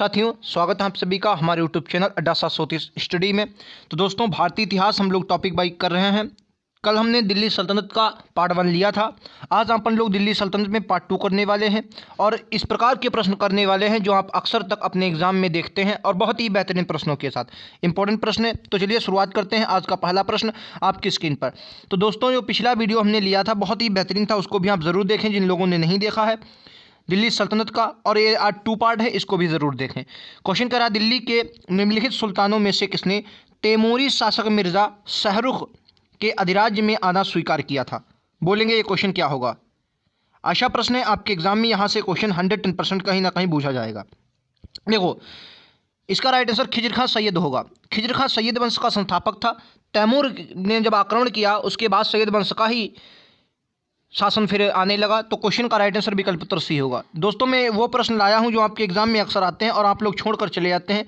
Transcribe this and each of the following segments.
साथियों, स्वागत है आप सभी का हमारे यूट्यूब चैनल अड्डा 730 स्टडी में। तो दोस्तों, भारतीय इतिहास हम लोग टॉपिक वाइज कर रहे हैं। कल हमने दिल्ली सल्तनत का पार्ट 1 लिया था। आज अपन लोग दिल्ली सल्तनत में पार्ट 2 करने वाले हैं और इस प्रकार के प्रश्न करने वाले हैं जो आप अक्सर तक अपने एग्जाम में देखते हैं और बहुत ही बेहतरीन प्रश्नों के साथ। इंपॉर्टेंट प्रश्न है, तो चलिए शुरुआत करते हैं। आज का पहला प्रश्न आपकी स्क्रीन पर। तो दोस्तों, जो पिछला वीडियो हमने लिया था बहुत ही बेहतरीन था, उसको भी आप ज़रूर देखें जिन लोगों ने नहीं देखा है दिल्ली सल्तनत का। और ये आज 2 पार्ट है, इसको भी ज़रूर देखें। क्वेश्चन करा, दिल्ली के निम्नलिखित सुल्तानों में से किसने तैमूरी शासक मिर्ज़ा शाहरुख के अधिराज्य में आना स्वीकार किया था? बोलेंगे ये क्वेश्चन क्या होगा। आशा प्रश्न है, आपके एग्जाम में यहाँ से क्वेश्चन 110% कहीं ना कहीं पूछा जाएगा। देखो, इसका राइट आंसर खिजर खां सैयद होगा। खिजर खां सैयद वंश का संस्थापक था। तैमूर ने जब आक्रमण किया उसके बाद सैयद वंश का ही शासन फिर आने लगा। तो क्वेश्चन का राइट आंसर विकल्प उत्तर सी होगा। दोस्तों, मैं वो प्रश्न लाया हूं जो आपके एग्जाम में अक्सर आते हैं और आप लोग छोड़कर चले जाते हैं,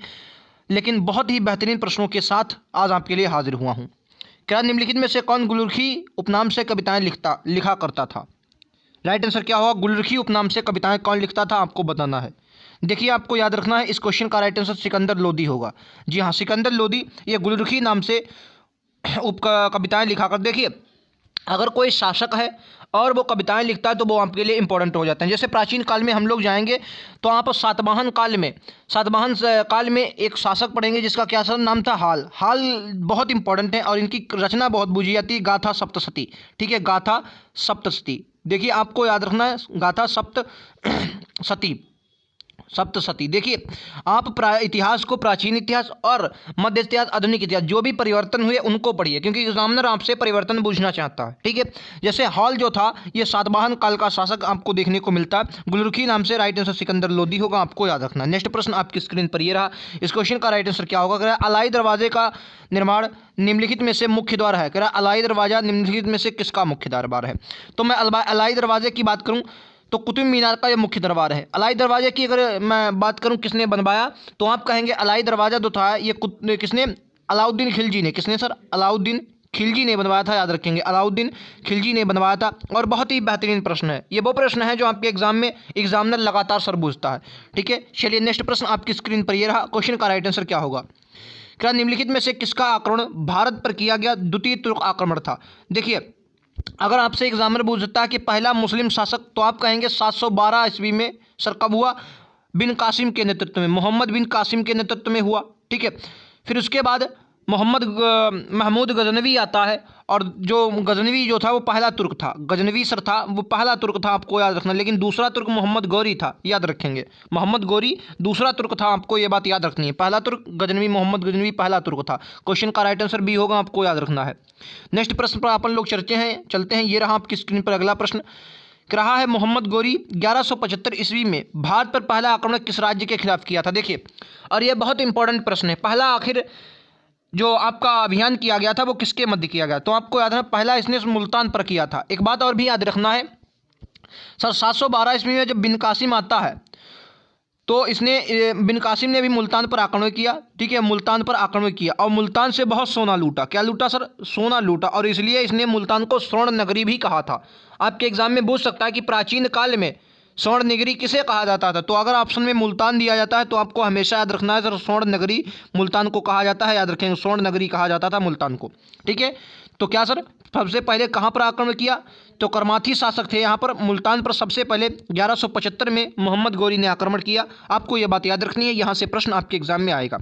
लेकिन बहुत ही बेहतरीन प्रश्नों के साथ आज आपके लिए हाजिर हुआ हूं। क्या निम्नलिखित में से कौन गुलरुखी उपनाम से कविताएं लिखा करता था? राइट आंसर क्या होगा? गुलरुखी उपनाम से कविताएं कौन लिखता था, आपको बताना है। देखिए, आपको याद रखना है, इस क्वेश्चन का राइट आंसर सिकंदर लोदी होगा। जी हाँ, सिकंदर लोदी ये गुलरुखी नाम से कविताएं लिखा कर। देखिए, अगर कोई शासक है और वो कविताएं लिखता है तो वो आपके लिए इंपॉर्टेंट हो जाते हैं। जैसे प्राचीन काल में हम लोग जाएंगे तो आप सातवाहन काल में एक शासक पढ़ेंगे जिसका क्या सर नाम था? हाल। हाल बहुत इंपॉर्टेंट है और इनकी रचना बहुत बूझी जाती है, गाथा सप्तशती। ठीक है, गाथा सप्तशती। देखिए, आपको याद रखना है, गाथा सप्तशती। देखिए, आप इतिहास को प्राचीन इतिहास और मध्य इतिहास, आधुनिक इतिहास, जो भी परिवर्तन हुए उनको पढ़िए, क्योंकि एग्जामिनर आपसे परिवर्तन पूछना चाहता है। ठीक है, जैसे हॉल जो था ये सातवाहन काल का शासक आपको देखने को मिलता है। गुलरुखी नाम से राइट आंसर सिकंदर लोदी होगा, आपको याद रखना। नेक्स्ट प्रश्न आपकी स्क्रीन पर ये रहा। इस क्वेश्चन का राइट आंसर क्या होगा? अलाई दरवाजे का निर्माण निम्नलिखित में से मुख्य द्वार है। अलाई दरवाजा निम्नलिखित में से किसका मुख्य दरबार है? तो मैं अलाई दरवाजे की बात करूं तो कुतुब मीनार का यह मुख्य दरबार है। अलाई दरवाजे की अगर मैं बात करूं किसने बनवाया, तो आप कहेंगे अलाई दरवाजा जो था ये किसने? अलाउद्दीन खिलजी ने। किसने सर? अलाउद्दीन खिलजी ने बनवाया था, याद रखेंगे, अलाउद्दीन खिलजी ने बनवाया था। और बहुत ही बेहतरीन प्रश्न है, ये वो प्रश्न है जो आपके एग्जाम में एग्जामिनर लगातार सर पूछता है। ठीक है, चलिए नेक्स्ट प्रश्न आपकी स्क्रीन पर ये रहा। क्वेश्चन का राइट आंसर क्या होगा? क्या निम्नलिखित में से किसका आक्रमण भारत पर किया गया द्वितीय तुर्क आक्रमण था? देखिए, अगर आपसे एग्जामिनर पूछता है कि पहला मुस्लिम शासक, तो आप कहेंगे 712 ईस्वी में। सर कब हुआ? बिन कासिम के नेतृत्व में, मोहम्मद बिन कासिम के नेतृत्व में हुआ। ठीक है, फिर उसके बाद महमूद गजनवी आता है, और जो गजनवी जो था वो पहला तुर्क था। गजनवी सर था, वो पहला तुर्क था, आपको याद रखना। लेकिन दूसरा तुर्क मोहम्मद गौरी था, याद रखेंगे, मोहम्मद गौरी दूसरा तुर्क था, आपको ये बात याद रखनी है। पहला तुर्क गजनवी, मोहम्मद गजनवी पहला तुर्क था। क्वेश्चन का राइट आंसर बी होगा, आपको याद रखना है। नेक्स्ट प्रश्न पर अपन लोग चलते हैं। ये रहा आपकी स्क्रीन पर अगला प्रश्न। रहा है, मोहम्मद गौरी 1175 ईस्वी में भारत पर पहला आक्रमण किस राज्य के खिलाफ किया था? देखिए, और ये बहुत इंपॉर्टेंट प्रश्न है। पहला आखिर जो आपका अभियान किया गया था वो किसके मध्य किया गया? तो आपको याद रखना, पहला इसने मुल्तान पर किया था। एक बात और भी याद रखना है सर, 712 ईस्वी में जब बिन कासिम आता है तो इसने बिन कासिम ने भी मुल्तान पर आक्रमण किया। ठीक है, मुल्तान पर आक्रमण किया और मुल्तान से बहुत सोना लूटा। क्या लूटा सर? सोना लूटा, और इसलिए इसने मुल्तान को स्वर्ण नगरी भी कहा था। आपके एग्जाम में पूछ सकता है कि प्राचीन काल में स्वर्ण नगरी किसे कहा जाता था? तो अगर ऑप्शन में मुल्तान दिया जाता है तो आपको हमेशा याद रखना है सर, स्वर्ण नगरी मुल्तान को कहा जाता है, याद रखेंगे, स्वर्ण नगरी कहा जाता था मुल्तान को। ठीक है, तो क्या सर सबसे पहले कहाँ पर आक्रमण किया? तो करमाथी शासक थे यहाँ पर, मुल्तान पर सबसे पहले 1175 में मोहम्मद गौरी ने आक्रमण किया। आपको यह बात याद रखनी है, यहाँ से प्रश्न आपके एग्जाम में आएगा।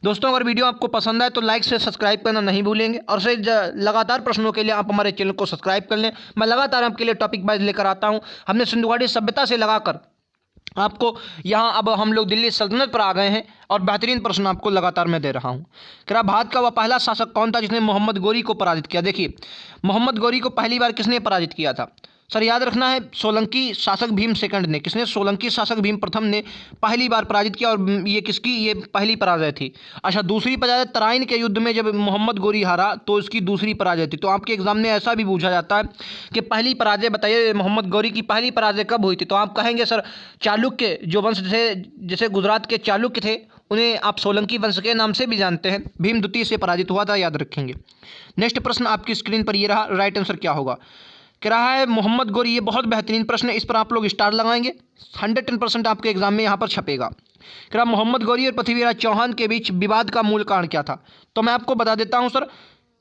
दोस्तों, अगर वीडियो आपको पसंद आए तो लाइक से सब्सक्राइब करना नहीं भूलेंगे, और से लगातार प्रश्नों के लिए आप हमारे चैनल को सब्सक्राइब कर लें। मैं लगातार आपके लिए टॉपिक वाइज लेकर आता हूँ। हमने सिंधु घाटी सभ्यता से लगाकर आपको यहाँ अब हम लोग दिल्ली सल्तनत पर आ गए हैं और बेहतरीन प्रश्न आपको लगातार मैं दे रहा हूँ। क्या भारत का वह पहला शासक कौन था जिसने मोहम्मद गौरी को पराजित किया? देखिए, मोहम्मद गौरी को पहली बार किसने पराजित किया था? सर याद रखना है, सोलंकी शासक भीम सेकंड ने। किसने? सोलंकी शासक भीम प्रथम ने पहली बार पराजित किया, और ये किसकी ये पहली पराजय थी। अच्छा, दूसरी पराजय तराइन के युद्ध में जब मोहम्मद गौरी हारा तो इसकी दूसरी पराजय थी। तो आपके एग्जाम में ऐसा भी पूछा जाता है कि पहली पराजय बताइए, मोहम्मद गौरी की पहली पराजय कब हुई थी? तो आप कहेंगे सर, चालुक्य जो वंश थे, जैसे गुजरात के चालुक्य थे, उन्हें आप सोलंकी वंश के नाम से भी जानते हैं। भीम द्वितीय से पराजित हुआ था, याद रखेंगे। नेक्स्ट प्रश्न आपकी स्क्रीन पर ये रहा। राइट आंसर क्या होगा? कह रहा है मोहम्मद गोरी, ये बहुत बेहतरीन प्रश्न है, इस पर आप लोग स्टार लगाएंगे, 110% आपके एग्जाम में यहाँ पर छपेगा। कह रहा मोहम्मद गोरी और पृथ्वीराज चौहान के बीच विवाद का मूल कारण क्या था? तो मैं आपको बता देता हूँ सर।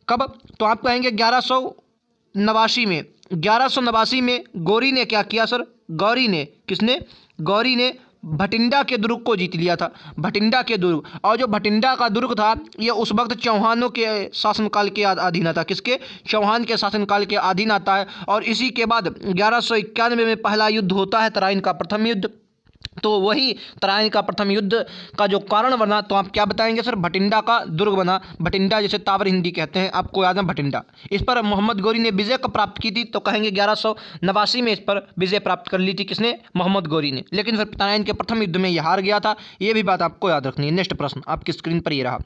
कब? तो आप कहेंगे 1189 में। 1189 में गौरी ने क्या किया सर? गौरी ने, किसने? गौरी ने भटिंडा के दुर्ग को जीत लिया था, भटिंडा के दुर्ग। और जो भटिंडा का दुर्ग था ये उस वक्त चौहानों के शासनकाल के अधीन आता, किसके? चौहान के शासनकाल के अधीन आता है। और इसी के बाद 1191 में पहला युद्ध होता है, तराइन का प्रथम युद्ध। तो वही तराइन का प्रथम युद्ध का जो कारण बना, तो आप क्या बताएंगे सर? भटिंडा का दुर्ग बना, भटिंडा जैसे तावर हिंदी कहते हैं, आपको याद है भटिंडा। इस पर मोहम्मद गोरी ने विजय कब प्राप्त की थी? तो कहेंगे 1189 में इस पर विजय प्राप्त कर ली थी, किसने? मोहम्मद गोरी ने। लेकिन फिर तराइन के प्रथम युद्ध में यह हार गया था, ये भी बात आपको याद रखनी है। नेक्स्ट प्रश्न आपकी स्क्रीन पर ये रहा,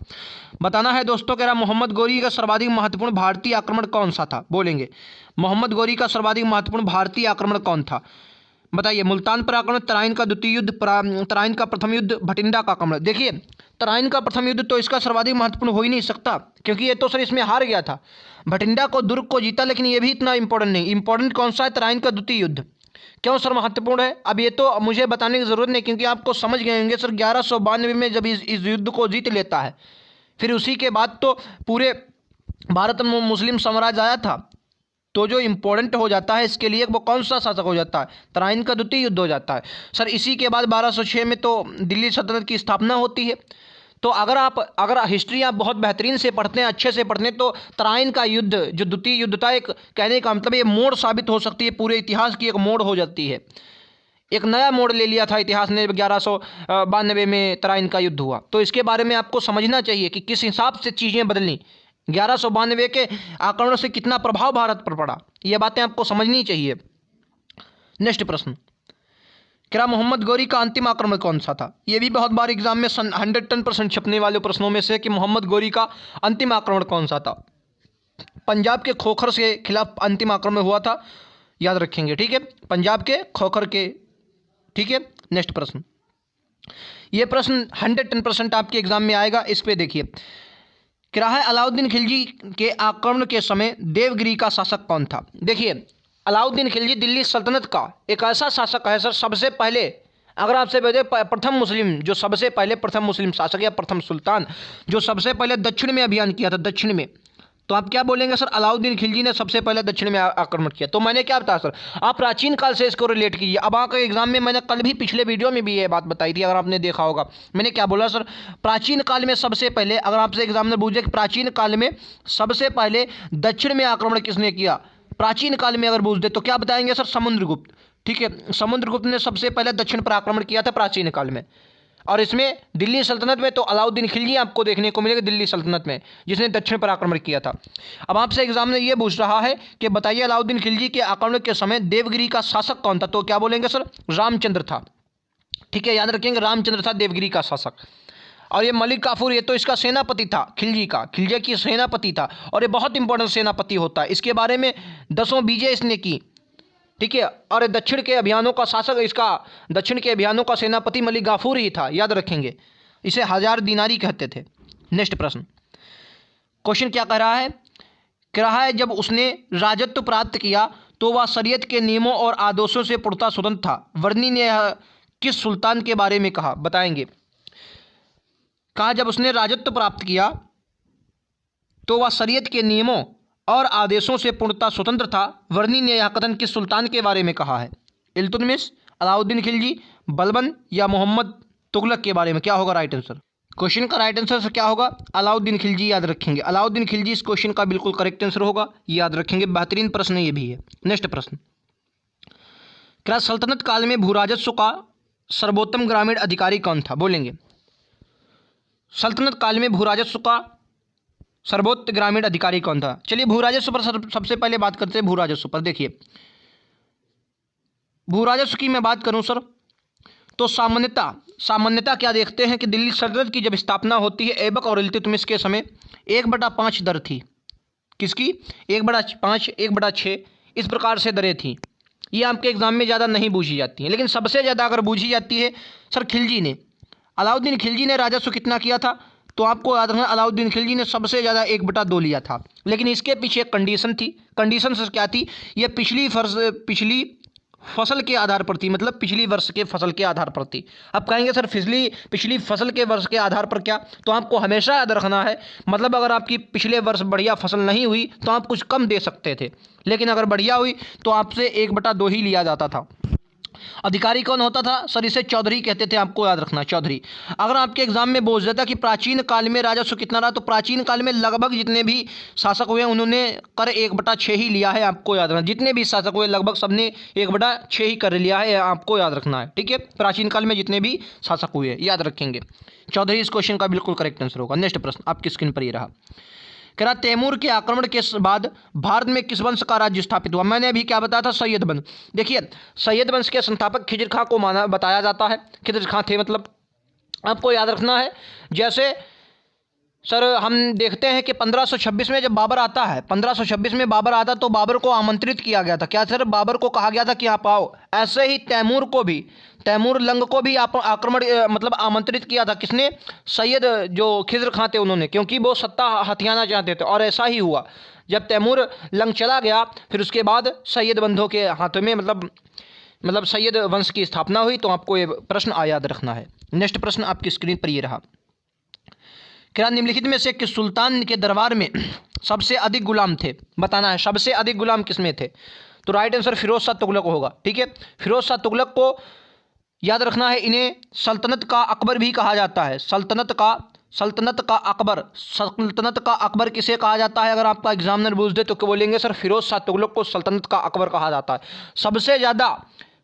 बताना है दोस्तों। कह रहा मोहम्मद गोरी का सर्वाधिक महत्वपूर्ण भारतीय आक्रमण कौन सा था? बोलेंगे मोहम्मद गोरी का सर्वाधिक महत्वपूर्ण भारतीय आक्रमण कौन था? बताइए। मुल्तान पर आक्रमण, तराइन का द्वितीय युद्ध, तराइन का प्रथम युद्ध, भटिंडा का आक्रमण। देखिए तराइन का प्रथम युद्ध तो इसका सर्वाधिक महत्वपूर्ण हो ही नहीं सकता, क्योंकि ये तो सर इसमें हार गया था। भटिंडा को दुर्ग को जीता, लेकिन ये भी इतना इंपॉर्टेंट नहीं। इंपॉर्टेंट कौन सा है? तराइन का द्वितीय युद्ध। क्यों सर महत्वपूर्ण है? अब ये तो मुझे बताने की जरूरत नहीं, क्योंकि आपको समझ गए होंगे सर। 1192 में जब इस युद्ध को जीत लेता है, फिर उसी के बाद तो पूरे भारत में मुस्लिम साम्राज्य आया था। तो जो इम्पोर्टेंट हो जाता है इसके लिए वो कौन सा शासक हो जाता है? तराइन का द्वितीय युद्ध हो जाता है सर। इसी के बाद 1206 में तो दिल्ली सल्तनत की स्थापना होती है। तो अगर हिस्ट्री आप बहुत बेहतरीन से पढ़ते हैं, अच्छे से पढ़ते हैं, तो तराइन का युद्ध जो द्वितीय युद्ध था, एक कहने का मतलब ये मोड़ साबित हो सकती है, पूरे इतिहास की एक मोड़ हो जाती है। एक नया मोड़ ले लिया था इतिहास ने, 1192 में तराइन का युद्ध हुआ। तो इसके बारे में आपको समझना चाहिए कि किस हिसाब से चीज़ें बदली। 1192 के आक्रमण से कितना प्रभाव भारत पर पड़ा, ये बातें आपको समझनी चाहिए। नेक्स्ट प्रश्न, क्या मोहम्मद गोरी का अंतिम आक्रमण कौन सा था? ये भी बहुत बार एग्जाम में 110% छपने वाले प्रश्नों में से कि मोहम्मद गोरी का अंतिम आक्रमण कौन सा था। पंजाब के खोखर के खिलाफ अंतिम आक्रमण हुआ था, याद रखेंगे, ठीक है? पंजाब के खोखर के, ठीक है। नेक्स्ट प्रश्न, ये प्रश्न 110% आपके एग्जाम में आएगा। इस पे देखिए, क्या है अलाउद्दीन खिलजी के आक्रमण के समय देवगिरी का शासक कौन था? देखिए अलाउद्दीन खिलजी दिल्ली सल्तनत का एक ऐसा शासक है सर, सबसे पहले अगर आपसे पूछे प्रथम मुस्लिम, जो सबसे पहले प्रथम मुस्लिम शासक या प्रथम सुल्तान जो सबसे पहले दक्षिण में अभियान किया था, दक्षिण में, तो आप क्या बोलेंगे सर? अलाउद्दीन खिलजी ने सबसे पहले दक्षिण में आक्रमण किया। तो मैंने क्या बताया सर, आप प्राचीन काल से इसको रिलेट कीजिए। अब आपके एग्जाम में मैंने कल भी पिछले वीडियो में भी ये बात बताई थी, अगर आपने देखा होगा। मैंने क्या बोला सर? प्राचीन काल में सबसे पहले, अगर आपसे एग्जाम में पूछे कि प्राचीन काल में सबसे पहले दक्षिण में आक्रमण किसने किया, प्राचीन काल में अगर पूछ दे तो क्या बताएंगे सर? समुद्रगुप्त, ठीक है। समुद्रगुप्त ने सबसे पहले दक्षिण पर आक्रमण किया था प्राचीन काल में। और इसमें दिल्ली सल्तनत में तो अलाउद्दीन खिलजी आपको देखने को मिलेगा दिल्ली सल्तनत में, जिसने दक्षिण पर आक्रमण किया था। अब आपसे एग्जाम में ये पूछ रहा है कि बताइए अलाउद्दीन खिलजी के आक्रमण के समय देवगिरी का शासक कौन था? तो क्या बोलेंगे सर? रामचंद्र था, ठीक है, याद रखेंगे, रामचंद्र था देवगिरी का शासक। और ये मलिक काफूर, ये तो इसका सेनापति था, खिलजी की सेनापति था, और ये बहुत इंपॉर्टेंट सेनापति होता है। इसके बारे में 10 विजय इसने की, ठीक है। और दक्षिण के अभियानों का शासक, इसका दक्षिण के अभियानों का सेनापति मलिक गाफूर ही था, याद रखेंगे। इसे 1000 दीनारी कहते थे। नेक्स्ट प्रश्न, क्वेश्चन क्या कह रहा है? कह रहा है जब उसने राजत्व प्राप्त किया तो वह शरीयत के नियमों और आदर्शों से पूर्णतः स्वतंत्र था। वर्णी ने यह किस सुल्तान के बारे में कहा? बताएंगे। कहा जब उसने राजत्व प्राप्त किया तो वह शरीयत के नियमों और आदेशों से पूर्णतः स्वतंत्र था। वर्णी ने यह कथन किस सुल्तान के बारे में कहा है? इल्तुतमिश, अलाउद्दीन खिलजी, बलबन या मोहम्मद तुगलक के बारे में? क्या होगा राइट आंसर? क्वेश्चन का राइट आंसर क्या होगा? अलाउद्दीन खिलजी, याद रखेंगे। अलाउद्दीन खिलजी इस क्वेश्चन का बिल्कुल करेक्ट आंसर होगा, याद रखेंगे। बेहतरीन प्रश्न ये भी है। नेक्स्ट प्रश्न, क्या सल्तनत काल में भू राजस्व का सर्वोत्तम ग्रामीण अधिकारी कौन था? बोलेंगे। सल्तनत काल में भू राजस्व का सर्वोत्तम ग्रामीण अधिकारी कौन था? चलिए भू राजस्व पर सबसे पहले बात करते हैं। भू राजस्व पर देखिए, भू राजस्व की मैं बात करूं सर, तो सामान्यता क्या देखते हैं कि दिल्ली सल्तनत की जब स्थापना होती है ऐबक और इल्तुतमिश के समय 1/5 दर थी। किसकी? 1/5, 1/6, इस प्रकार से दरें थी। ये आपके एग्जाम में ज़्यादा नहीं पूछी जाती हैं, लेकिन सबसे ज़्यादा अगर पूछी जाती है सर खिलजी ने, अलाउद्दीन खिलजी ने राजस्व कितना किया था? तो आपको याद रखना अलाउद्दीन खिलजी ने सबसे ज़्यादा 1/2 लिया था। लेकिन इसके पीछे एक कंडीशन थी। कंडीशन से क्या थी? ये पिछली फसल के आधार पर थी, मतलब पिछली वर्ष के फसल के आधार पर थी। अब कहेंगे सर पिछली फसल के वर्ष के आधार पर क्या? तो आपको हमेशा याद रखना है, मतलब अगर आपकी पिछले वर्ष बढ़िया फसल नहीं हुई तो आप कुछ कम दे सकते थे, लेकिन अगर बढ़िया हुई तो आपसे 1/2 ही लिया जाता था। अधिकारी कौन होता था? सर इसे चौधरी कहते थे, आपको याद रखना चौधरी। अगर आपके एग्जाम में पूछ देता कि प्राचीन काल में राजस्व कितना रहा, तो प्राचीन काल में लगभग जितने भी शासक हुए उन्होंने कर 1/6 ही लिया है, आपको याद रखना। जितने भी शासक हुए लगभग सबने 1/6 ही कर लिया है, आपको याद रखना है, ठीक है। प्राचीन काल में जितने भी शासक हुए याद रखेंगे। चौधरी इस क्वेश्चन का बिल्कुल करेक्ट आंसर होगा। नेक्स्ट प्रश्न आपकी स्क्रीन पर ये रहा। कह रहा तैमूर के आक्रमण के बाद भारत में किस वंश का राज्य स्थापित हुआ? मैंने अभी क्या बताया था? सैयद वंश। देखिए सैयद वंश के संस्थापक खिज्र खां को बताया जाता है। खिज्र खां थे, मतलब आपको याद रखना है। जैसे सर हम देखते हैं कि 1526 में जब बाबर आता है, 1526 में बाबर आता तो बाबर को आमंत्रित किया गया था। क्या सर? बाबर को कहा गया था कि आप आओ। ऐसे ही तैमूर लंग को भी आक्रमण मतलब आमंत्रित किया था। किसने? सैयद जो खिज्र खां थे उन्होंने, क्योंकि वो सत्ता हथियाना चाहते थे। और ऐसा ही हुआ, जब तैमूर लंग चला गया फिर उसके बाद सैयद बंधुओं के हाथों में मतलब सैयद वंश की स्थापना हुई। तो आपको ये प्रश्न याद रखना है। नेक्स्ट प्रश्न आपकी स्क्रीन पर ये रहा। क्या निम्नलिखित में से किस सुल्तान के दरबार में सबसे अधिक गुलाम थे? बताना है सबसे अधिक गुलाम किसमें थे। तो राइट आंसर फिरोज शाह तुगलक होगा, ठीक है। फिरोज शाह तुगलक को याद रखना है। इन्हें सल्तनत का अकबर भी कहा जाता है। सल्तनत का अकबर किसे कहा जाता है? अगर आपका एग्जामिनर पूछ दे तो क्या बोलेंगे? सर फिरोज शाह तुगलक को सल्तनत का अकबर कहा जाता है। सबसे ज़्यादा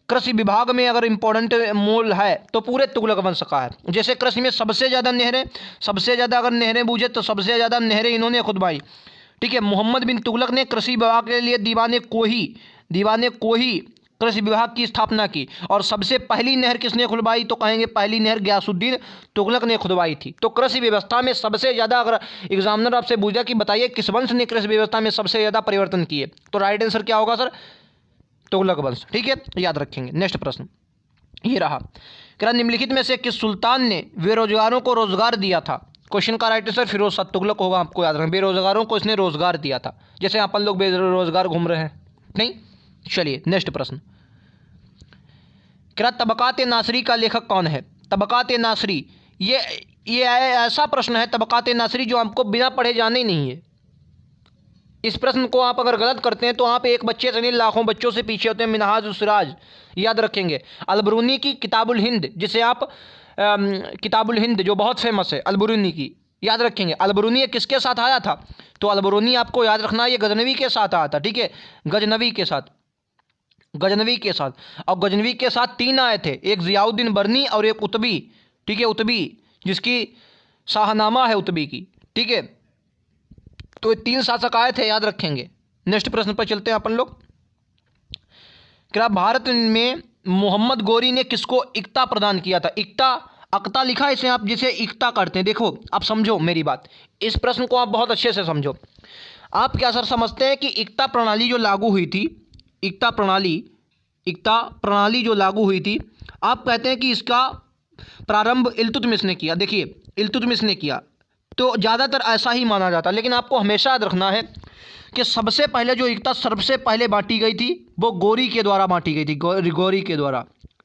कृषि विभाग में अगर इंपॉर्टेंट मोल है तो पूरे तुगलक वंश का है। जैसे कृषि में सबसे ज़्यादा अगर नहरें बूझे तो सबसे ज़्यादा नहरें इन्होंने खुदवाई, ठीक है। मोहम्मद बिन तुगलक ने कृषि विभाग के लिए दीवाने कोही कृषि विभाग की स्थापना की। और सबसे पहली नहर किसने खुदवाई? तो कहेंगे पहली नहर गयासुद्दीन तुगलक ने खुदवाई थी। तो कृषि व्यवस्था में सबसे ज़्यादा, अगर एग्जामिनर आपसे पूछा कि बताइए किस वंश ने कृषि व्यवस्था में सबसे ज़्यादा परिवर्तन किए, तो राइट आंसर क्या होगा सर? तुगलक वंश, ठीक है, याद रखेंगे। नेक्स्ट प्रश्न ये रहा। क्या निम्नलिखित में से किस सुल्तान ने बेरोजगारों को रोजगार दिया था? क्वेश्चन का राइट आंसर फिरोज शाह तुगलक होगा, आपको याद रखें। बेरोजगारों को इसने रोजगार दिया था, जैसे अपन लोग बेरोजगार घूम रहे हैं, नहीं। चलिए नेक्स्ट प्रश्न। क्या तबकात नासरी का लेखक कौन है? तबकात नासरी ये ऐसा प्रश्न है, तबकात नासरी, जो आपको बिना पढ़े जाने ही नहीं है। इस प्रश्न को आप अगर गलत करते हैं तो आप एक बच्चे से नहीं लाखों बच्चों से पीछे होते हैं। मिनहाज-उस-सिराज याद रखेंगे। अलबरूनी की किताबुल हिंद, जिसे आप किताबुल हिंद जो बहुत फेमस है, अलबरूनी की याद रखेंगे। अलबरूनी किसके साथ आया था? तो अलबरूनी आपको याद रखना है, ये गजनवी के साथ आया था, ठीक है। गजनवी के साथ और गजनवी के साथ 3 आए थे, एक ज़ियाउद्दीन बरनी और एक उतबी, ठीक है। उतबी जिसकी शाहनामा है उतबी की, ठीक है। तो 3 शासक आए थे, याद रखेंगे। नेक्स्ट प्रश्न पर चलते हैं अपन लोग। क्या भारत में मोहम्मद गोरी ने किसको इक्ता प्रदान किया था? अक्ता लिखा इसे आप जिसे इक्ता करते हैं। देखो आप समझो मेरी बात, इस प्रश्न को आप बहुत अच्छे से समझो। आप क्या सर समझते हैं कि इक्ता प्रणाली जो लागू हुई थी, इक्ता प्रणाली जो लागू हुई थी, आप कहते हैं कि इसका प्रारंभ इल्तुतमिश ने किया। देखिए इल्तुतमिश ने किया, तो ज़्यादातर ऐसा ही माना जाता है। लेकिन आपको हमेशा याद रखना है कि सबसे पहले जो इक्ता सबसे पहले बांटी गई थी वो गौरी के द्वारा बांटी गई थी, गौरी के द्वारा,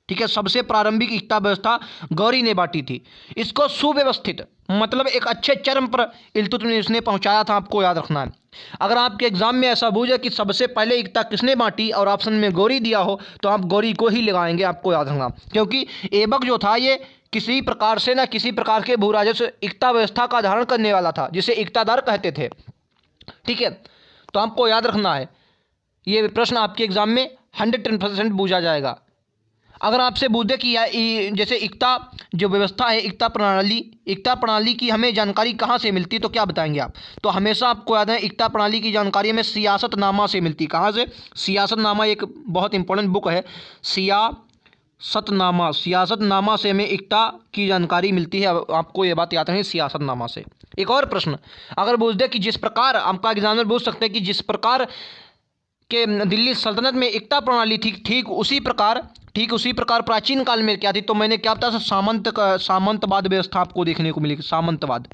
ठीक है। सबसे प्रारंभिक इक्ता व्यवस्था गौरी ने बांटी थी। इसको सुव्यवस्थित, मतलब एक अच्छे चरम पर इल्तुतमिश ने पहुंचाया था, आपको याद रखना है। अगर आपके एग्जाम में ऐसा पूछे कि सबसे पहले इक्ता किसने बांटी और ऑप्शन में गौरी दिया हो, तो आप गौरी को ही लगाएंगे, आपको याद रखना। क्योंकि ऐबक जो था ये किसी प्रकार से ना किसी प्रकार के भू राजस्व इक्ता व्यवस्था का धारण करने वाला था, जिसे इक्तादार कहते थे, ठीक है। तो आपको याद रखना है, ये प्रश्न आपके एग्जाम में 110% पूछा जाएगा। अगर आपसे पूछे कि जैसे इक्ता जो व्यवस्था है, इक्ता प्रणाली की हमें जानकारी कहाँ से मिलती है, तो क्या बताएंगे आप? तो हमेशा आपको याद है इक्ता प्रणाली की जानकारी हमें सियासतनामा से मिलती। कहाँ से? सियासतनामा एक बहुत इंपॉर्टेंट बुक है, सियासतनामा से हमें इक्ता की जानकारी मिलती है। आपको ये बात याद रखनी, सियासतनामा से। एक और प्रश्न अगर पूछ दे कि जिस प्रकार, आपका एग्जामिनर पूछ सकते हैं कि जिस प्रकार के दिल्ली सल्तनत में इक्ता प्रणाली थी, ठीक उसी प्रकार प्राचीन काल में क्या थी, तो मैंने क्या बताया? सामंतवाद व्यवस्था आपको देखने को मिलेगी, सामंतवाद,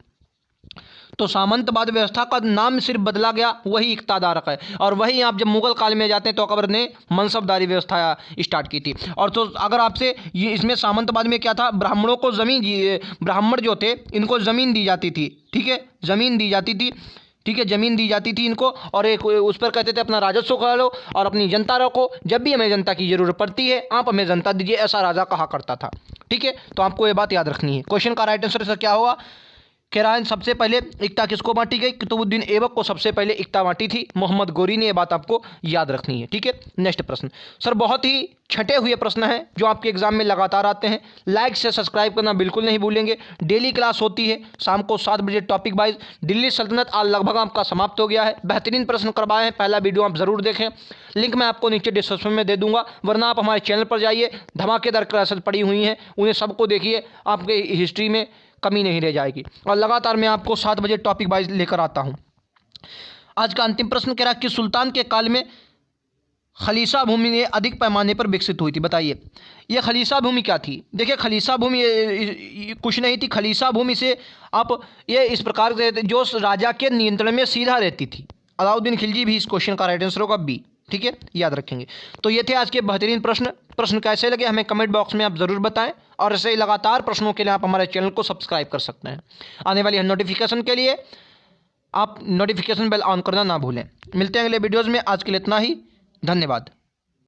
तो सामंतवाद व्यवस्था का नाम सिर्फ बदला गया, वही इक़्तिदार है। और वही आप जब मुगल काल में जाते हैं तो अकबर ने मनसबदारी व्यवस्था स्टार्ट की थी। और तो अगर आपसे ये इसमें सामंतवाद में क्या था, ब्राह्मणों को ज़मीन, ब्राह्मण जो थे इनको ज़मीन दी जाती थी, ठीक है, ज़मीन दी जाती थी, ठीक है, ज़मीन दी जाती थी इनको, और एक उस पर कहते थे अपना राजस्व करा लो और अपनी जनता रखो, जब भी हमें जनता की ज़रूरत पड़ती है आप हमें जनता दीजिए, ऐसा राजा कहा करता था। ठीक है, तो आपको ये बात याद रखनी है। क्वेश्चन का राइट आंसर सर क्या होगा, कह रहा है सबसे पहले इक्ता किसको बांटी गई, कुतुबुद्दीन ऐबक को सबसे पहले इक्ता बांटी थी, मोहम्मद गोरी ने, ये बात आपको याद रखनी है। ठीक है, नेक्स्ट प्रश्न सर, बहुत ही छटे हुए प्रश्न हैं जो आपके एग्जाम में लगातार आते हैं। लाइक से सब्सक्राइब करना बिल्कुल नहीं भूलेंगे। डेली क्लास होती है शाम को 7 बजे टॉपिक वाइज। दिल्ली सल्तनत आज लगभग आपका समाप्त हो गया है, बेहतरीन प्रश्न करवाए हैं, पहला वीडियो आप ज़रूर देखें, लिंक मैं आपको नीचे डिस्क्रिप्शन में दे दूंगा, वरना आप हमारे चैनल पर जाइए, धमाकेदार क्लासेस पड़ी हुई हैं, उन्हें सबको देखिए, आपके हिस्ट्री में कमी नहीं रह जाएगी। और लगातार मैं आपको 7 बजे टॉपिक वाइज लेकर आता हूं। आज का अंतिम प्रश्न कह रहा है कि सुल्तान के काल में खलीसा भूमि ने अधिक पैमाने पर विकसित हुई थी, बताइए ये खलीसा भूमि क्या थी। देखिए खलीसा भूमि कुछ नहीं थी, खलीसा भूमि से आप ये इस प्रकार से जो राजा के नियंत्रण में सीधा रहती थी। अलाउद्दीन खिलजी भी इस क्वेश्चन का राइट आंसर होगा बी। ठीक है, याद रखेंगे। तो ये थे आज के बेहतरीन प्रश्न कैसे लगे हमें कमेंट बॉक्स में आप ज़रूर बताएं, और ऐसे ही लगातार प्रश्नों के लिए आप हमारे चैनल को सब्सक्राइब कर सकते हैं। आने वाली नोटिफिकेशन के लिए आप नोटिफिकेशन बेल ऑन करना ना भूलें। मिलते हैं अगले वीडियोज़ में, आज के लिए इतना ही, धन्यवाद।